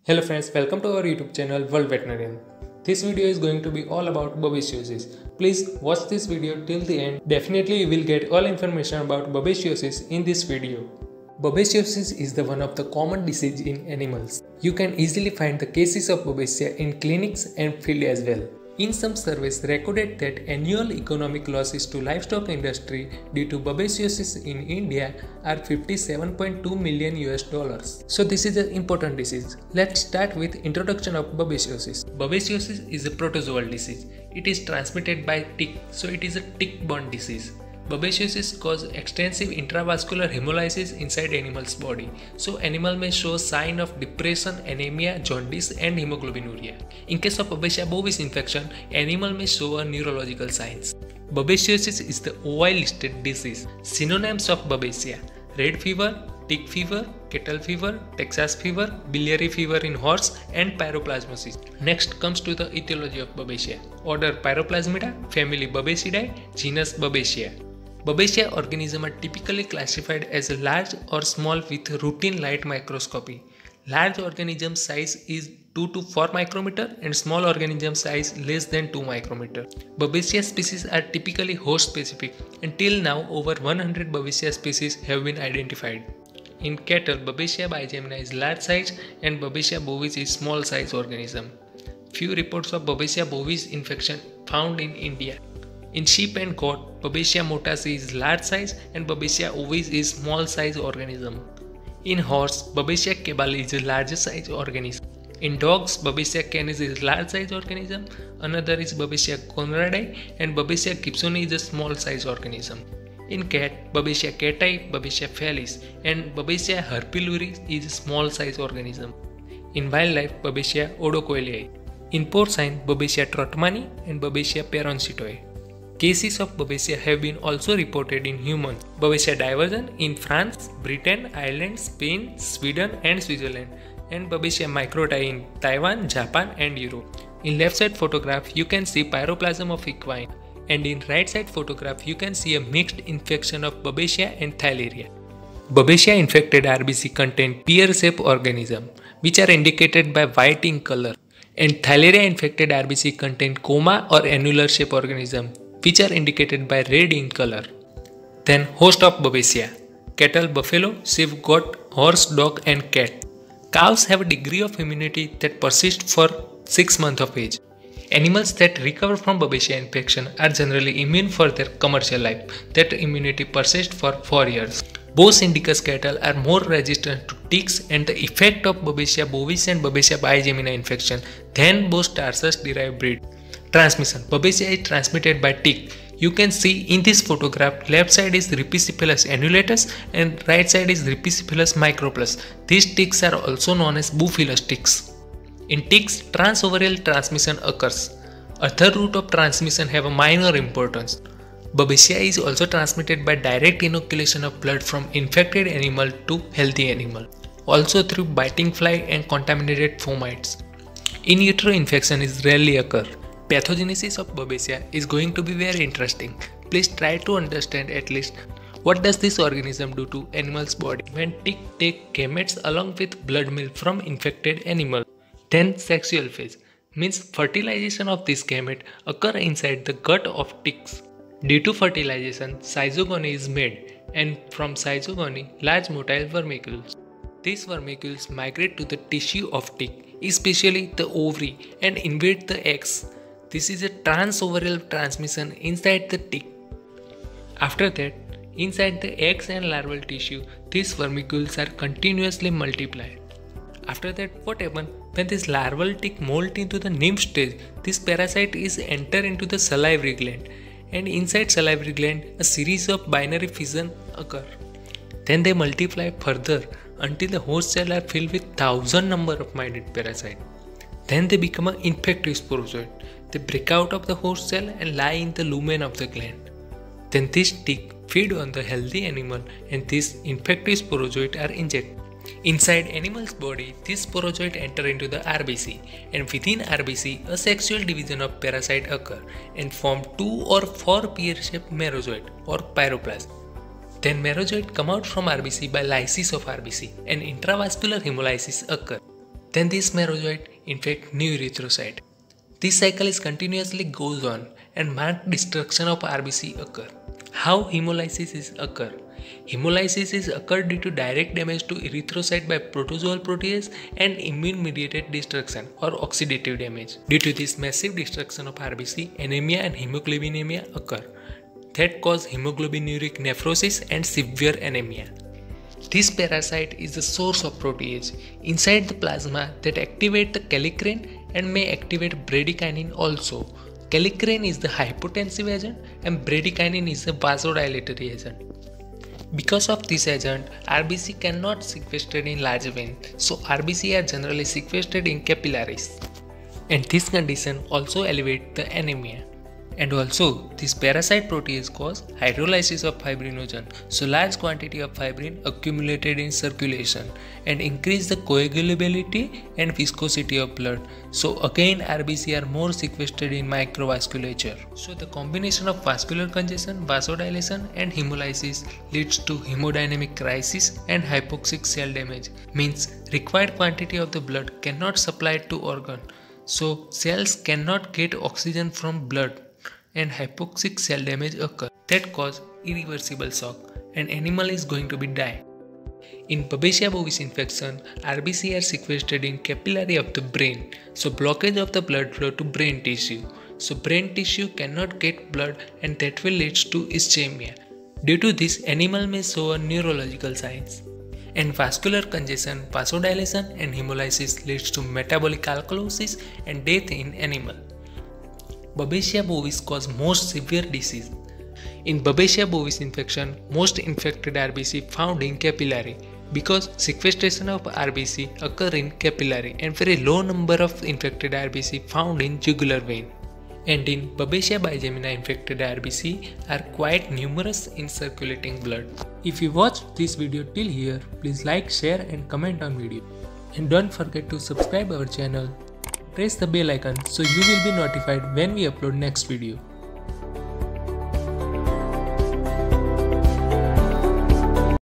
Hello friends, welcome to our YouTube channel World Veterinarian. This video is going to be all about babesiosis. Please watch this video till the end. Definitely you will get all information about babesiosis in this video. Babesiosis is one of the common disease in animals. You can easily find the cases of babesia in clinics and field as well. In some surveys recorded that annual economic losses to livestock industry due to babesiosis in India are $57.2 million. So this is an important disease. Let's start with introduction of babesiosis. Babesiosis is a protozoal disease. It is transmitted by tick, so it is a tick-borne disease. Babesiosis causes extensive intravascular hemolysis inside animal's body, so animal may show sign of depression, anemia, jaundice and hemoglobinuria. In case of Babesia bovis infection, animal may show neurological signs. Babesiosis is the OI listed disease. Synonyms of Babesia: red fever, tick fever, cattle fever, Texas fever, biliary fever in horse and pyroplasmosis. Next comes to the etiology of Babesia. Order Pyroplasmida, family Babesidae, genus Babesia. Babesia organisms are typically classified as large or small with routine light microscopy. Large organism size is 2 to 4 micrometer and small organism size less than 2 micrometer. Babesia species are typically host specific. Until now, over 100 Babesia species have been identified. In cattle, Babesia bigemina is large size and Babesia bovis is small size organism. Few reports of Babesia bovis infection found in India. In sheep and goat, Babesia motaci is large size and Babesia ovis is small size organism. In horse, Babesia cabali is a larger size organism. In dogs, Babesia canis is large size organism. Another is Babesia conradii and Babesia gibsoni is a small size organism. In cat, Babesia cati, Babesia felis and Babesia herpyluri is a small size organism. In wildlife, Babesia odocoelii. In porcine, Babesia trotmani and Babesia peroncitoi. Cases of Babesia have been also reported in humans. Babesia divergent in France, Britain, Ireland, Spain, Sweden and Switzerland, and Babesia microti in Taiwan, Japan and Europe. In left side photograph you can see pyroplasm of equine, and in right side photograph you can see a mixed infection of Babesia and Theileria. Babesia infected RBC contain pear-shaped organism which are indicated by white in color, and Theileria infected RBC contain coma or annular shaped organism which are indicated by red in color. Then host of Babesia: cattle, buffalo, sheep, goat, horse, dog and cat. Cows have a degree of immunity that persists for 6 months of age. Animals that recover from Babesia infection are generally immune for their commercial life. That immunity persists for 4 years. Bos indicus cattle are more resistant to ticks and the effect of Babesia bovis and Babesia bigemina infection than Bos tarsus derived breed. Transmission: Babesia is transmitted by tick. You can see in this photograph, left side is Rhipicephalus annulatus and right side is Rhipicephalus microplus. These ticks are also known as Boophilus ticks. In ticks, transovarial transmission occurs. Other route of transmission have a minor importance. Babesia is also transmitted by direct inoculation of blood from infected animal to healthy animal, also through biting fly and contaminated fomites. In utero infection is rarely occur. Pathogenesis of Babesia is going to be very interesting. Please try to understand at least what does this organism do to animal's body when tick take gametes along with blood milk from infected animal. Then sexual phase means fertilization of this gamete occur inside the gut of ticks. Due to fertilization, schizogony is made, and from schizogony, large motile vermicules. These vermicules migrate to the tissue of tick, especially the ovary, and invade the eggs. This is a transovarial transmission inside the tick. After that, inside the eggs and larval tissue, these vermicules are continuously multiplied. After that, what happens? When this larval tick molt into the nymph stage, this parasite is enter into the salivary gland, and inside salivary gland, a series of binary fission occur. Then they multiply further until the host cell are filled with 1,000 number of minute parasites. Then they become an infective sporozoid. They break out of the host cell and lie in the lumen of the gland. Then this tick feed on the healthy animal and these infective sporozoids are injected. Inside animal's body, this sporozoid enter into the RBC, and within RBC, a sexual division of parasite occur and form 2 or 4 pear-shaped merozoid or pyroplasm. Then merozoid come out from RBC by lysis of RBC and intravascular hemolysis occur. Then this merozoite infect new erythrocyte. This cycle is continuously goes on and marked destruction of RBC occur. How hemolysis is occur? Hemolysis is occurred due to direct damage to erythrocyte by protozoal protease and immune-mediated destruction or oxidative damage. Due to this massive destruction of RBC, anemia and hemoglobinemia occur that cause hemoglobinuric nephrosis and severe anemia. This parasite is the source of protease inside the plasma that activate the kallikrein and may activate bradykinin also. Kallikrein is the hypotensive agent and bradykinin is the vasodilatory agent. Because of this agent, RBC cannot sequestrated in large veins, so RBC are generally sequestrated in capillaries. And this condition also elevates the anemia. And also, this parasite protease cause hydrolysis of fibrinogen, so large quantity of fibrin accumulated in circulation and increase the coagulability and viscosity of blood. So again, RBC are more sequestrated in microvasculature. So the combination of vascular congestion, vasodilation and hemolysis leads to hemodynamic crisis and hypoxic cell damage. Means required quantity of the blood cannot supply to organ. So cells cannot get oxygen from blood and hypoxic cell damage occur that cause irreversible shock and animal is going to be die. In Babesia bovis infection, RBC are sequestrated in capillary of the brain, so blockage of the blood flow to brain tissue. So brain tissue cannot get blood and that will lead to ischemia. Due to this, animal may show a neurological signs. And vascular congestion, vasodilation and hemolysis leads to metabolic alkalosis and death in animal. Babesia bovis cause most severe disease. In Babesia bovis infection, most infected RBC found in capillary because sequestration of RBC occur in capillary and very low number of infected RBC found in jugular vein. And in Babesia bigemina infected RBC are quite numerous in circulating blood. If you watched this video till here, please like, share and comment on video. And don't forget to subscribe our channel. Press the bell icon so you will be notified when we upload next video.